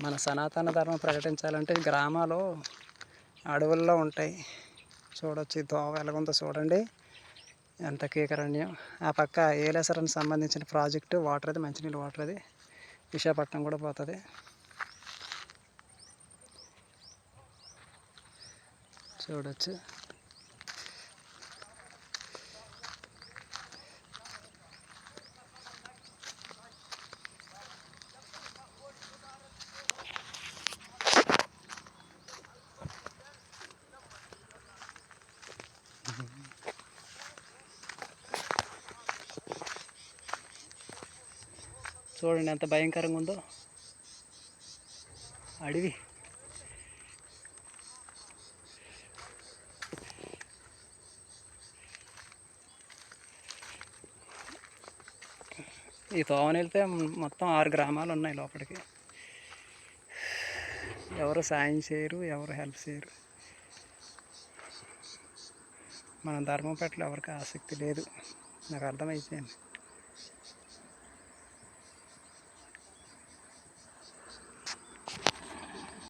మన సనాతన ధర్మం ప్రకటించాలంటే గ్రామాలు అడవుల్లో ఉంటాయి. చూడొచ్చు ఈ దోవ ఎలాగుందో చూడండి, ఎంత కీకరణ్యం. ఆ పక్క ఏలేశ్వరానికి సంబంధించిన ప్రాజెక్టు వాటర్, అది మంచినీళ్ళు వాటర్, అది విశాఖపట్నం కూడా పోతుంది. చూడొచ్చు. చూడండి ఎంత భయంకరంగా ఉందో అడవి. ఈ తోవని వెళ్తే మొత్తం 6 గ్రామాలు ఉన్నాయి లోపలికి. ఎవరు సాయం చేయరు, ఎవరు హెల్ప్ చేయరు. మన ధర్మం పట్ల ఎవరికి ఆసక్తి లేదు, నాకు అర్థమైపోయింది.